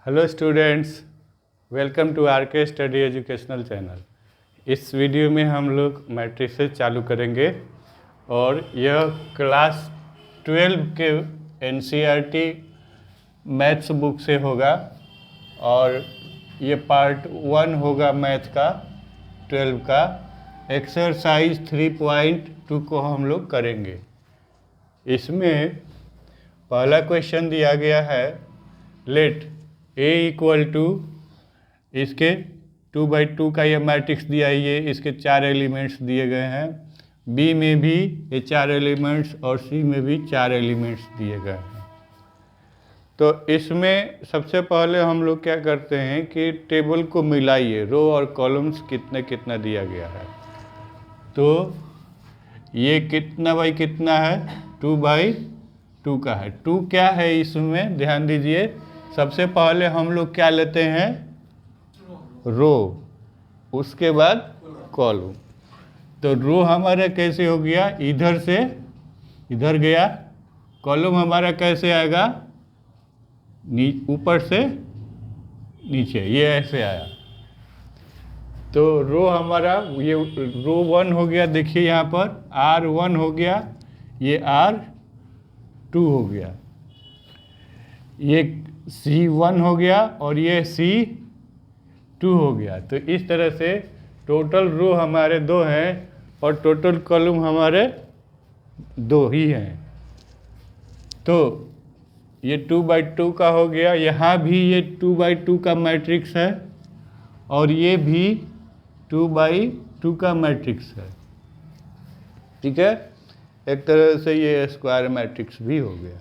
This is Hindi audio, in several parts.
Hello students, welcome to R K study educational channel. इस वीडियो में हम लोग मैट्रिसेस चालू करेंगे और यह क्लास 12 के एनसीईआरटी मैथ्स बुक से होगा और ये पार्ट 1 होगा मैथ का 12 का। एक्सरसाइज 3.2 को हम लोग करेंगे। इसमें पहला क्वेश्चन दिया गया है, लेट A इक्वल टू, इसके 2/2 का ये मैट्रिक्स दिया है, ये इसके 4 एलिमेंट्स दिए गए हैं। B में भी ये 4 एलिमेंट्स और C में भी 4 एलिमेंट्स दिए गए हैं। तो इसमें सबसे पहले हम लोग क्या करते हैं कि टेबल को मिलाइए, रो और कॉलम्स कितना कितना दिया गया है। तो ये कितना बाई कितना है, 2/2 का है। 2 क्या है इसमें ध्यान दीजिए। सबसे पहले हम लोग क्या लेते हैं, रो, उसके बाद कॉलम। तो रो हमारा कैसे हो गया, इधर से इधर गया। कॉलम हमारा कैसे आएगा, ऊपर से नीचे, ये ऐसे आया। तो रो हमारा ये रो 1 हो गया। देखिए यहाँ पर R1 हो गया, ये R2 हो गया, ये C1 हो गया और ये C2 हो गया। तो इस तरह से टोटल रो हमारे 2 हैं और टोटल कॉलम हमारे 2 ही हैं। तो ये 2/2 का हो गया। यहाँ भी ये 2/2 का मैट्रिक्स है और ये भी 2/2 का मैट्रिक्स है। ठीक है, एक तरह से ये स्क्वायर मैट्रिक्स भी हो गया।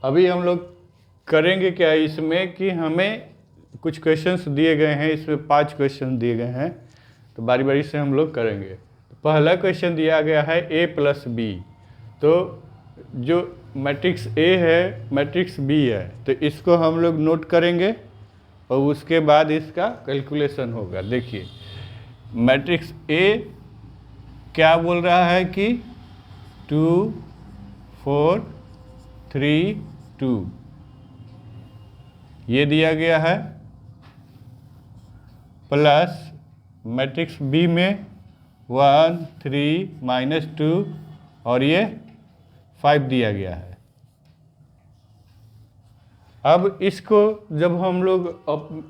अभी हम लोग करेंगे क्या इसमें कि हमें कुछ क्वेश्चंस दिए गए हैं, इसमें 5 क्वेश्चन दिए गए हैं, तो बारी बारी से हम लोग करेंगे। पहला क्वेश्चन दिया गया है A+B। तो जो मैट्रिक्स A है, मैट्रिक्स B है, तो इसको हम लोग नोट करेंगे और उसके बाद इसका कैलकुलेशन होगा। देखिए मैट्रिक्स A क्या बोल रहा है कि 2 4 3 2 ये दिया गया है, प्लस मैट्रिक्स B में 1 3 -2 और ये 5 दिया गया है। अब इसको जब हम लोग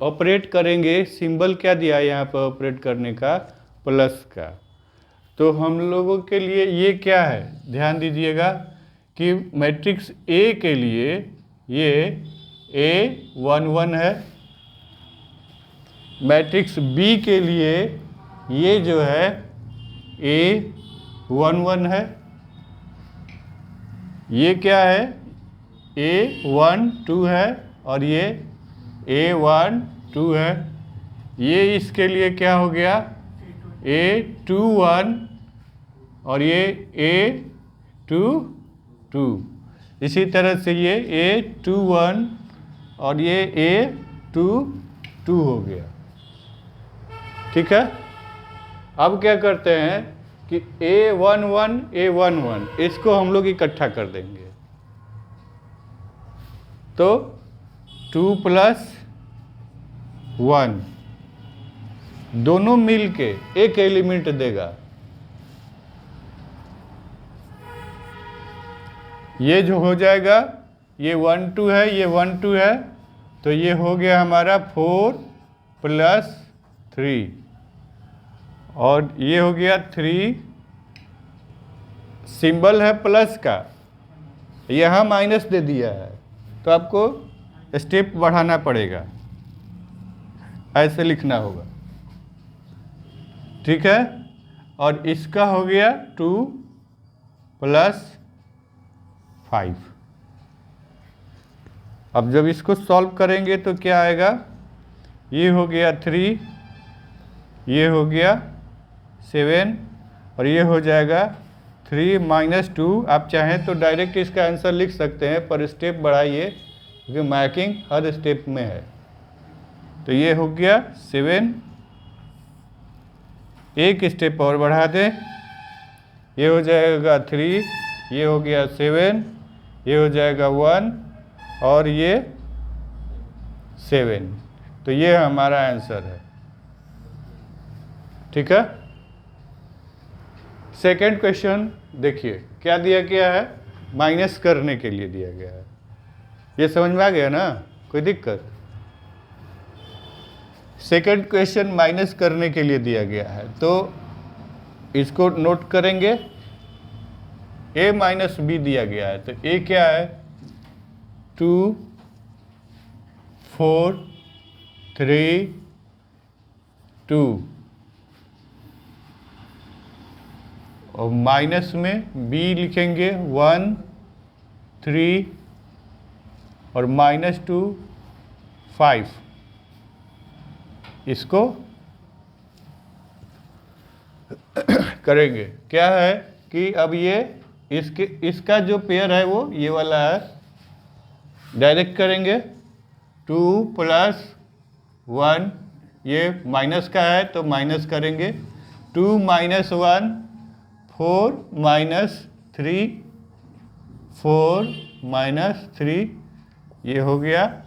ऑपरेट करेंगे, सिंबल क्या दिया है यहाँ पर ऑपरेट करने का, प्लस का। तो हम लोगों के लिए ये क्या है, ध्यान दीजिएगा कि मैट्रिक्स A के लिए ये A11 है, मैट्रिक्स B के लिए ये जो है A11 है, ये क्या है A12 है और ये A12 है। ये इसके लिए क्या हो गया, A21 और ये A22। इसी तरह से ये A21 और ये A22 हो गया। ठीक है, अब क्या करते हैं कि A11 A11 इसको हम लोग इकट्ठा कर देंगे। तो 2 + 1 दोनों मिल के एक एलिमेंट देगा। ये जो हो जाएगा, ये 1 2 है, ये 1 2 है, तो ये हो गया हमारा 4 + 3 और ये हो गया 3। सिंबल है प्लस का, यहाँ माइनस दे दिया है, तो आपको स्टेप बढ़ाना पड़ेगा, ऐसे लिखना होगा। ठीक है, और इसका हो गया 2 + 5। अब जब इसको सॉल्व करेंगे तो क्या आएगा, ये हो गया 3, ये हो गया 7 और ये हो जाएगा 3 - 2। आप चाहें तो डायरेक्ट इसका आंसर लिख सकते हैं, पर स्टेप बढ़ाइए क्योंकि मार्किंग हर स्टेप में है। तो ये हो गया 7, एक स्टेप और बढ़ा दें, ये हो जाएगा 3, ये हो गया 7, ये हो जाएगा 1 और ये 7। तो ये हमारा आंसर है। ठीक है। सेकंड क्वेश्चन देखिए क्या दिया गया है, माइनस करने के लिए दिया गया है। ये समझ में आ गया ना, कोई दिक्कत? सेकंड क्वेश्चन माइनस करने के लिए दिया गया है, तो इसको नोट करेंगे। a माइनस बी दिया गया है, तो a क्या है 2 4 3 2, और माइनस में b लिखेंगे 1 3 और -2 5। इसको करेंगे। क्या है कि अब ये इसका जो पेयर है वो ये वाला है, डायरेक्ट करेंगे। 2 + 1, ये माइनस का है तो माइनस करेंगे। 2 - 1 4 - 3 4 - 3, ये हो गया।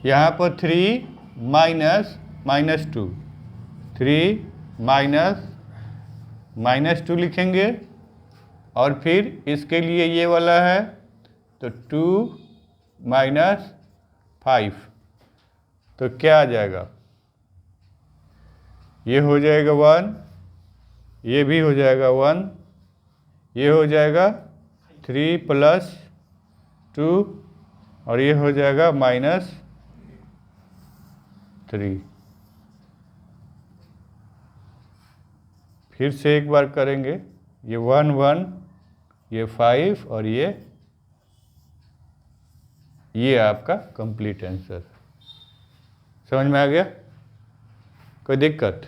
यहाँ पर 3 - -2, 3 - -2 लिखेंगे, और फिर इसके लिए ये वाला है तो 2 - 5, तो क्या आ जाएगा, ये हो जाएगा 1, ये भी हो जाएगा 1, ये हो जाएगा 3 + 2, और ये हो जाएगा -3। फिर से एक बार करेंगे, ये 1 1, ये 5, और ये आपका कंप्लीट आंसर। समझ में आ गया, कोई दिक्कत?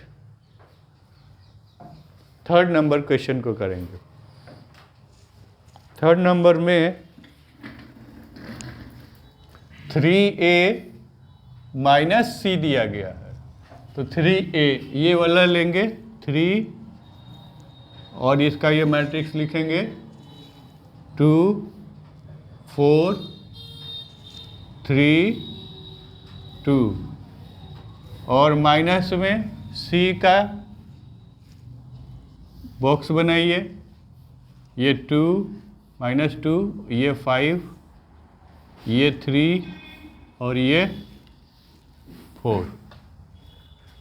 थर्ड नंबर क्वेश्चन को करेंगे। थर्ड नंबर में 3a - c दिया गया है, तो 3a ये वाला लेंगे 3, और इसका ये मैट्रिक्स लिखेंगे 2 4 3 2, और माइनस में c का बॉक्स बनाइए, ये 2 - 2, ये 5, ये 3, और ये 4।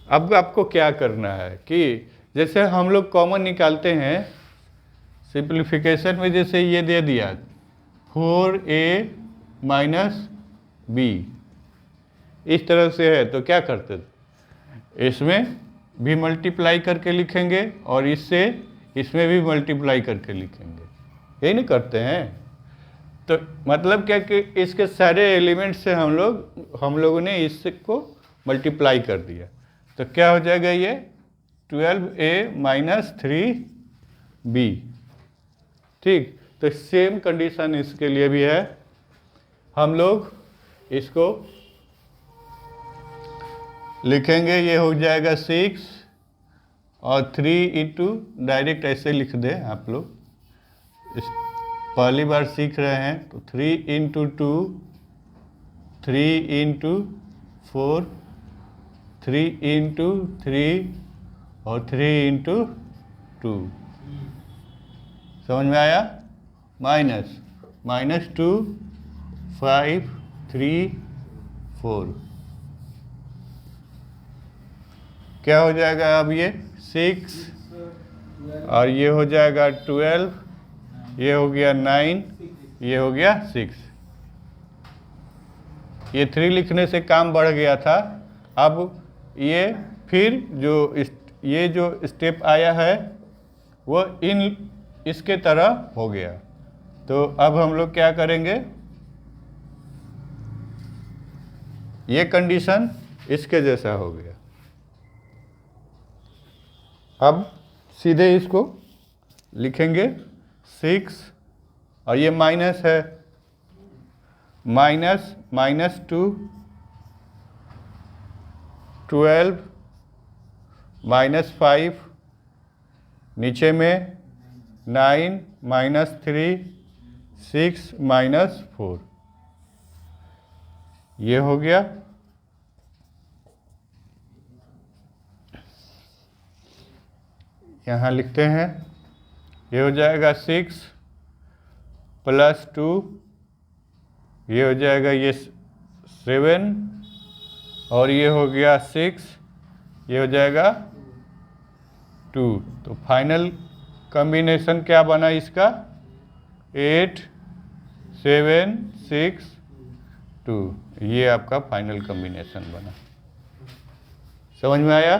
अब आपको क्या करना है कि जैसे हम लोग कॉमन निकालते हैं, सिंप्लीफिकेशन में जैसे ये दे दिया 4a - b, इस तरह से है, तो क्या करते, इसमें भी मल्टीप्लाई करके लिखेंगे और इसमें भी मल्टीप्लाई करके लिखेंगे, यही नहीं करते हैं। तो मतलब क्या कि इसके सारे एलिमेंट से हम लोगों ने इसको मल्टीप्लाई कर दिया, तो क्या हो जाएगा ये 12a - 3b। ठीक, तो सेम कंडीशन इसके लिए भी है। हम लोग इसको लिखेंगे, ये हो जाएगा 6, और 3 इंटू, डायरेक्ट ऐसे लिख दें आप लोग, पहली बार सीख रहे हैं, तो 3 × 2, 3 × 4, 3 × 3, और 3 × 2। समझ में आया? -2 5 3 4, क्या हो जाएगा अब ये 6, और ये हो जाएगा 12, ये हो गया 9, ये हो गया 6। ये 3 लिखने से काम बढ़ गया था। अब ये फिर ये जो स्टेप आया है वो इसके तरह हो गया। तो अब हम लोग क्या करेंगे, ये कंडीशन इसके जैसा हो गया। अब सीधे इसको लिखेंगे 6, और ये माइनस है, -2 12 -5, नीचे में 9 -3 6 -4 ये हो गया। यहाँ लिखते हैं, ये हो जाएगा 6 + 2, ये हो जाएगा ये 7 और ये हो गया 6, ये हो जाएगा 2। तो फाइनल कॉम्बिनेशन क्या बना इसका? 8 7 6 2, ये आपका फाइनल कॉम्बिनेशन बना। समझ में आया?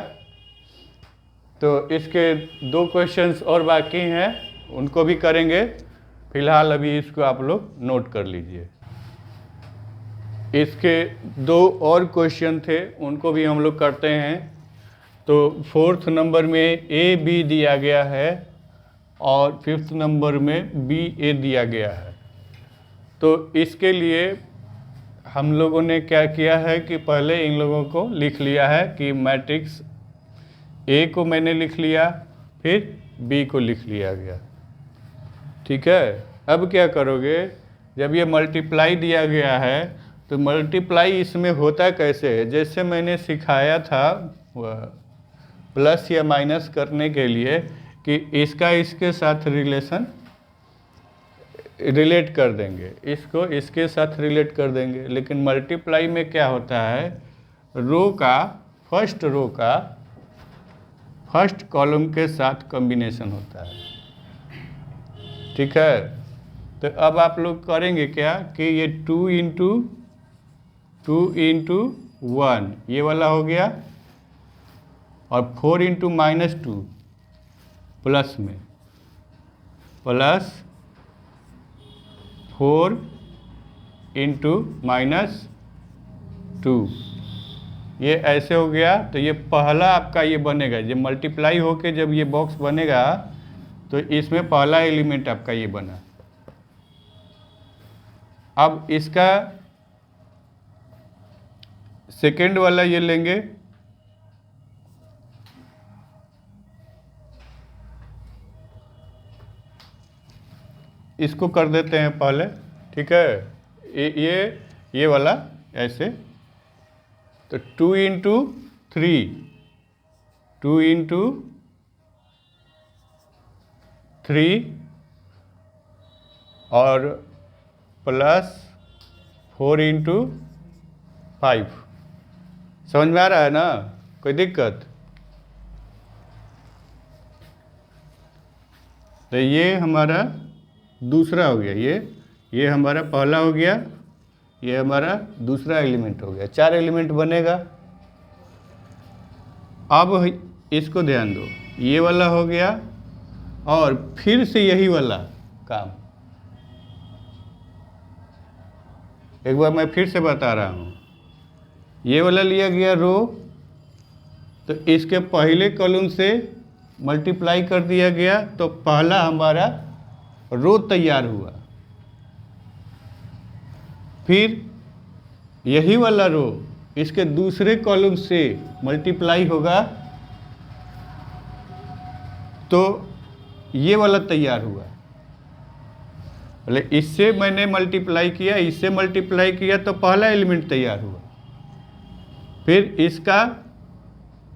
तो इसके 2 क्वेश्चंस और बाकी हैं, उनको भी करेंगे। फिलहाल अभी इसको आप लोग नोट कर लीजिए। इसके 2 और क्वेश्चन थे, उनको भी हम लोग करते हैं। तो 4th नंबर में AB दिया गया है और 5th नंबर में BA दिया गया है। तो इसके लिए हम लोगों ने क्या किया है कि पहले इन लोगों को लिख लिया है कि मैट्रिक्स A को मैंने लिख लिया, फिर B को लिख लिया गया। ठीक है, अब क्या करोगे? जब ये मल्टीप्लाई दिया गया है तो मल्टीप्लाई इसमें होता कैसे है? जैसे मैंने सिखाया था प्लस या माइनस करने के लिए कि इसका इसके साथ रिलेट कर देंगे, इसको इसके साथ रिलेट कर देंगे। लेकिन मल्टीप्लाई में क्या होता है? रो का फर्स्ट कॉलम के साथ कॉम्बिनेशन होता है। ठीक है, तो अब आप लोग करेंगे क्या कि ये 2 × 1 ये वाला हो गया और 4 × -2 प्लस में प्लस 4 × -2 ये ऐसे हो गया। तो ये पहला आपका ये बनेगा, जब मल्टीप्लाई होके जब ये बॉक्स बनेगा तो इसमें पहला एलिमेंट आपका ये बना। अब इसका सेकेंड वाला ये लेंगे, इसको कर देते हैं पहले। ठीक है, ये वाला ऐसे। तो 2 × 3 2 × 3 और प्लस 4 × 5। समझ में आ रहा है ना? कोई दिक्कत? तो ये हमारा दूसरा हो गया, ये हमारा पहला हो गया, ये हमारा दूसरा एलिमेंट हो गया। 4 एलिमेंट बनेगा। अब इसको ध्यान दो, ये वाला हो गया और फिर से यही वाला काम। एक बार मैं फिर से बता रहा हूँ, ये वाला लिया गया रो, तो इसके पहले कॉलम से मल्टीप्लाई कर दिया गया, तो पहला हमारा रो तैयार हुआ। फिर यही वाला रो इसके दूसरे कॉलम से मल्टीप्लाई होगा तो ये वाला तैयार हुआ। बोले इससे मैंने मल्टीप्लाई किया, इससे मल्टीप्लाई किया तो पहला एलिमेंट तैयार हुआ। फिर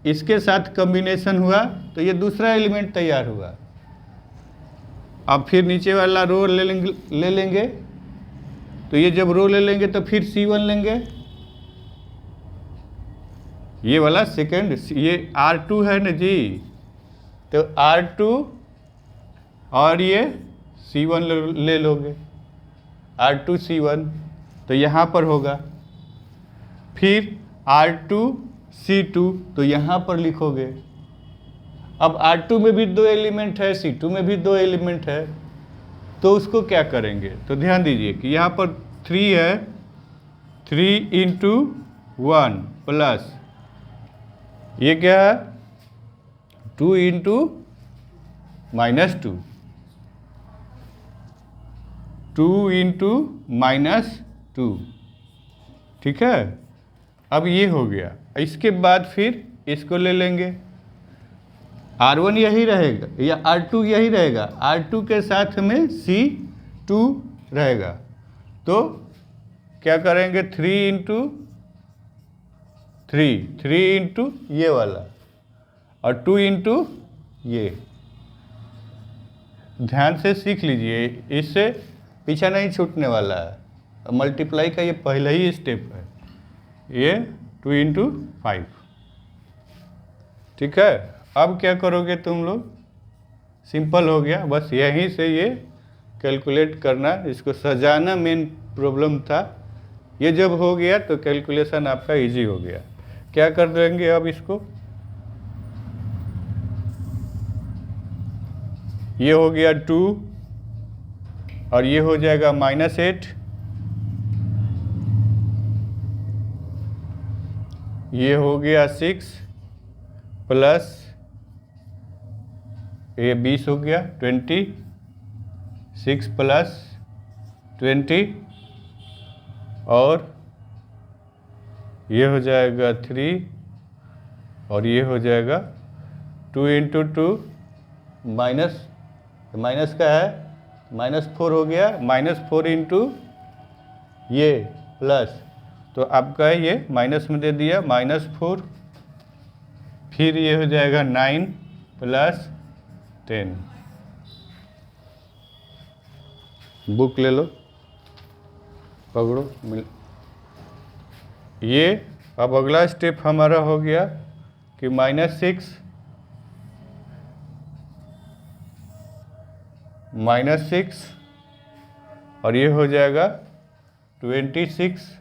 इसके साथ कॉम्बिनेशन हुआ तो ये दूसरा एलिमेंट तैयार हुआ। अब फिर नीचे वाला रो ले लेंगे, तो ये जब रो ले लेंगे तो फिर C1 लेंगे, ये वाला सेकंड, ये R2 है ना जी, तो R2 और ये C1 ले लोगे, R2 C1, तो यहाँ पर होगा। फिर R2 C2 तो यहाँ पर लिखोगे। अब R2 में भी 2 एलिमेंट है, C2 में भी 2 एलिमेंट है, तो उसको क्या करेंगे? तो ध्यान दीजिए कि यहाँ पर 3 है, 3 × 1 प्लस ये क्या है 2 × -2, 2 × -2। ठीक है, अब ये हो गया। इसके बाद फिर इसको ले लेंगे, R1 यही रहेगा या R2 यही रहेगा, R2 के साथ में C2 रहेगा। तो क्या करेंगे 3 इंटू ये वाला और 2 इंटू ये। ध्यान से सीख लीजिए, इससे पीछा नहीं छूटने वाला है। मल्टीप्लाई का ये पहला ही स्टेप है, ये 2 इंटू 5। ठीक है, अब क्या करोगे तुम लोग, सिंपल हो गया, बस यहीं से ये कैलकुलेट करना, इसको सजाना मेन प्रॉब्लम था। ये जब हो गया तो कैलकुलेशन आपका इजी हो गया। क्या कर देंगे अब इसको, ये हो गया 2 और ये हो जाएगा -8, ये हो गया 6 प्लस ये 20 हो गया 20, 6 प्लस 20 और ये हो जाएगा 3 और ये हो जाएगा 2 इंटू 2 माइनस का है -4 हो गया, -4 इंटू ये प्लस, तो आपका ये माइनस में दे दिया -4, फिर ये हो जाएगा 9 प्लस 10। बुक ले लो, पकड़ो ये। अब अगला स्टेप हमारा हो गया कि -6 और ये हो जाएगा 26,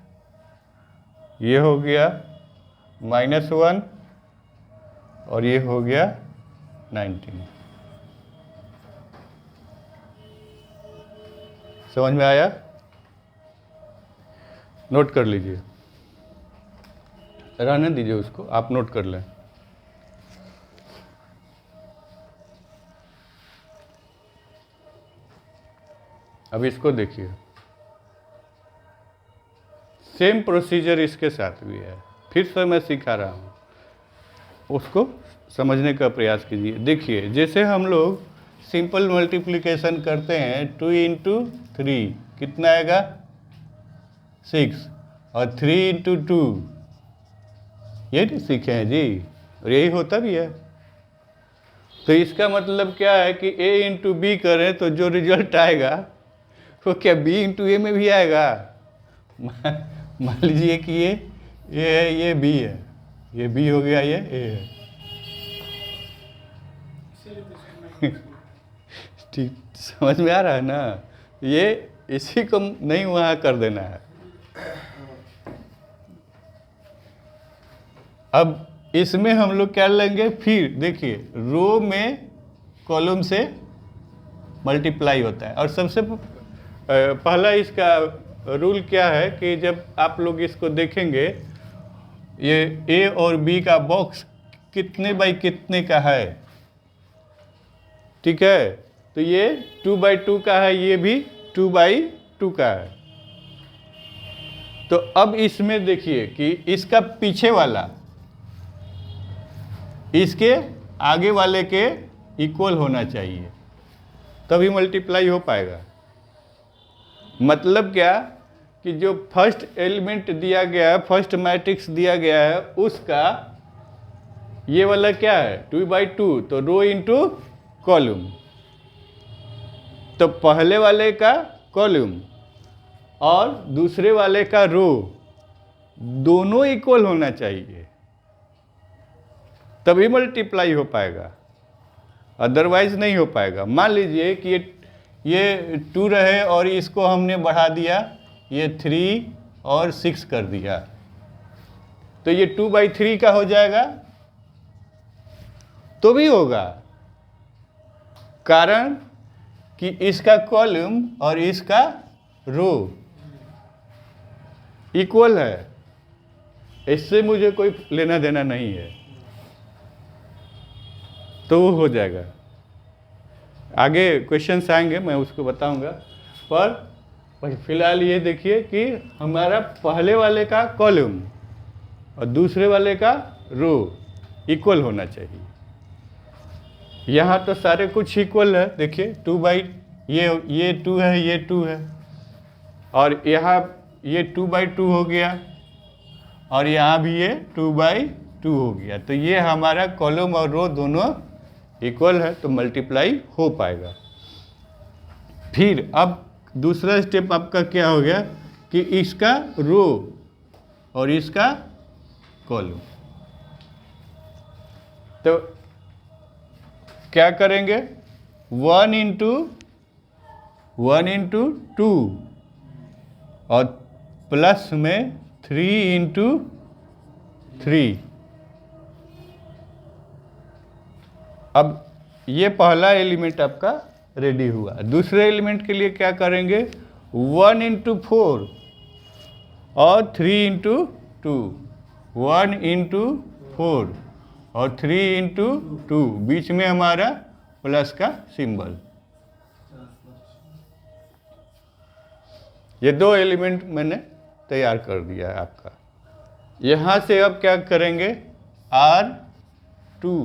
ये हो गया -1 और ये हो गया 19। समझ में आया? नोट कर लीजिए, रहने दीजिए उसको, आप नोट कर लें। अब इसको देखिए, सेम प्रोसीजर इसके साथ भी है, फिर से मैं सिखा रहा हूँ, उसको समझने का प्रयास कीजिए। देखिए, जैसे हम लोग सिंपल मल्टीप्लिकेशन करते हैं 2 इंटू 3 कितना आएगा 6 और 3 इंटू 2, ये सीखे हैं जी, और यही होता भी है। तो इसका मतलब क्या है कि A इंटू बी करें तो जो रिजल्ट आएगा वो क्या B इंटू ए में भी आएगा। मान लीजिए कि ये है, ये B है, ये B हो गया, ये A है। ठीक, समझ में आ रहा है ना? ये इसी को नहीं वहाँ कर देना है। अब इसमें हम लोग क्या लेंगे, फिर देखिए रो में कॉलम से मल्टीप्लाई होता है। और सबसे पहला इसका रूल क्या है कि जब आप लोग इसको देखेंगे, ये ए और बी का बॉक्स कितने बाई कितने का है, ठीक है, तो ये 2x2 का है, ये भी 2x2 का है। तो अब इसमें देखिए कि इसका पीछे वाला इसके आगे वाले के इक्वल होना चाहिए, तभी मल्टीप्लाई हो पाएगा। मतलब क्या कि जो फर्स्ट एलिमेंट दिया गया है, फर्स्ट मैट्रिक्स दिया गया है, उसका ये वाला क्या है 2x2, तो रो इंटू कॉलम, तो पहले वाले का कॉलम और दूसरे वाले का रो दोनों इक्वल होना चाहिए, तभी मल्टीप्लाई हो पाएगा, अदरवाइज नहीं हो पाएगा। मान लीजिए कि ये 2 रहे और इसको हमने बढ़ा दिया, ये 3 और 6 कर दिया, तो ये 2x3 का हो जाएगा, तो भी होगा, कारण कि इसका कॉलम और इसका रो इक्वल है, इससे मुझे कोई लेना देना नहीं है, तो वो हो जाएगा। आगे क्वेश्चंस आएंगे, मैं उसको बताऊंगा, पर फिलहाल ये देखिए कि हमारा पहले वाले का कॉलम और दूसरे वाले का रो इक्वल होना चाहिए। यहाँ तो सारे कुछ इक्वल है, देखिए 2 बाई ये 2 है, ये 2 है, और यहाँ ये 2 बाई 2 हो गया, और यहाँ भी ये 2 बाई 2 हो गया। तो ये हमारा कॉलम और रो दोनों इक्वल है, तो मल्टीप्लाई हो पाएगा। फिर अब दूसरा स्टेप आपका क्या हो गया कि इसका रो और इसका कॉलम, तो क्या करेंगे 1 इंटू 2 और प्लस में 3 इंटू 3। अब ये पहला एलिमेंट आपका रेडी हुआ। दूसरे एलिमेंट के लिए क्या करेंगे 1 इंटू 4 और 3 इंटू 2, 1 इंटू 4 और 3 इंटू 2, बीच में हमारा प्लस का सिंबल। ये दो एलिमेंट मैंने तैयार कर दिया है आपका। यहाँ से अब क्या करेंगे R2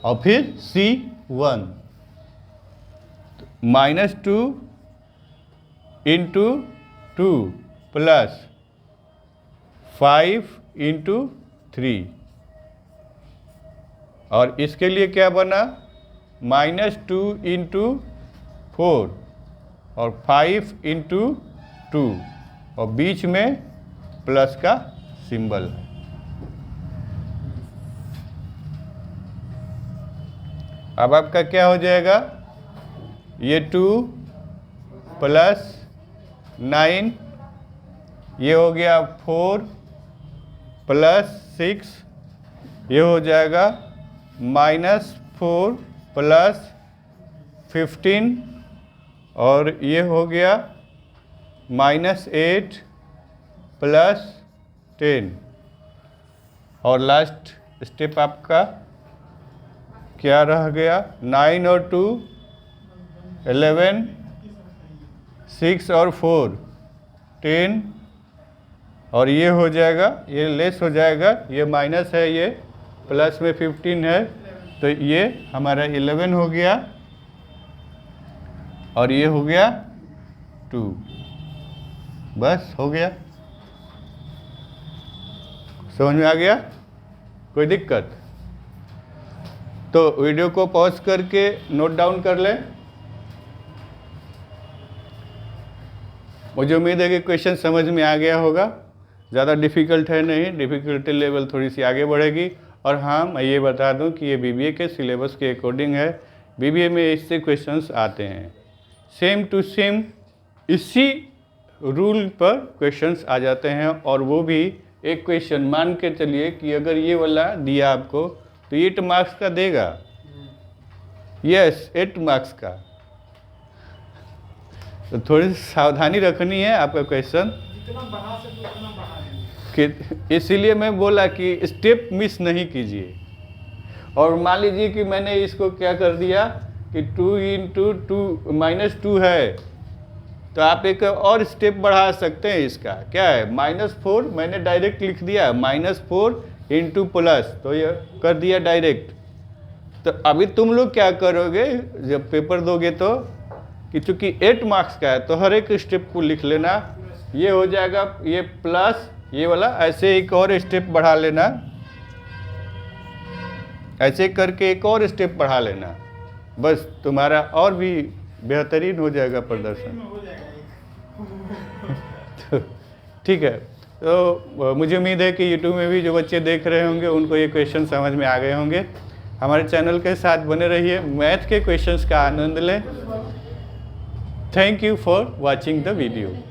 और फिर C1, -2 इंटू 2 प्लस 5 इंटू 3, और इसके लिए क्या बना -2 इंटू 4 और 5 इंटू 2 और बीच में प्लस का सिंबल है। अब आपका क्या हो जाएगा, ये 2 प्लस 9, ये हो गया 4 प्लस 6, ये हो जाएगा -4 प्लस 15, और ये हो गया -8 प्लस 10, और लास्ट स्टेप आपका क्या रह गया 9 और 2 11, 6 और 4 10, और ये हो जाएगा, ये लेस हो जाएगा, ये माइनस है, ये प्लस में 15 है, तो ये हमारा 11 हो गया, और ये हो गया 2। बस हो गया, समझ में आ गया, कोई दिक्कत? तो वीडियो को पॉज करके नोट डाउन कर लें। मुझे उम्मीद है कि क्वेश्चन समझ में आ गया होगा, ज़्यादा डिफ़िकल्ट है नहीं, डिफ़िकल्टी लेवल थोड़ी सी आगे बढ़ेगी। और हाँ, मैं ये बता दूं कि ये बीबीए के सिलेबस के अकॉर्डिंग है, बीबीए में इससे क्वेश्चंस आते हैं, सेम टू सेम इसी रूल पर क्वेश्चंस आ जाते हैं। और वो भी एक क्वेश्चन मान के चलिए कि अगर ये वाला दिया आपको तो 8 मार्क्स का देगा, यस 8 मार्क्स का। तो थोड़ी सावधानी रखनी है आपका क्वेश्चन, कि इसीलिए मैं बोला कि स्टेप मिस नहीं कीजिए। और मान लीजिए कि मैंने इसको क्या कर दिया कि 2 इंटू 2 -2 है, तो आप एक और स्टेप बढ़ा सकते हैं। इसका क्या है -4, मैंने डायरेक्ट लिख दिया -4 इंटू प्लस, तो ये कर दिया डायरेक्ट। तो अभी तुम लोग क्या करोगे जब पेपर दोगे तो, कि चूँकि 8 मार्क्स का है तो हर एक स्टेप को लिख लेना, ये हो जाएगा, ये प्लस ये वाला, ऐसे एक और स्टेप बढ़ा लेना, ऐसे करके एक और स्टेप बढ़ा लेना, बस तुम्हारा और भी बेहतरीन हो जाएगा प्रदर्शन। तो ठीक है, तो मुझे उम्मीद है कि यूट्यूब में भी जो बच्चे देख रहे होंगे उनको ये क्वेश्चन समझ में आ गए होंगे। हमारे चैनल के साथ बने रहिए, मैथ के क्वेश्चंस का आनंद लें। Thank you for watching the video.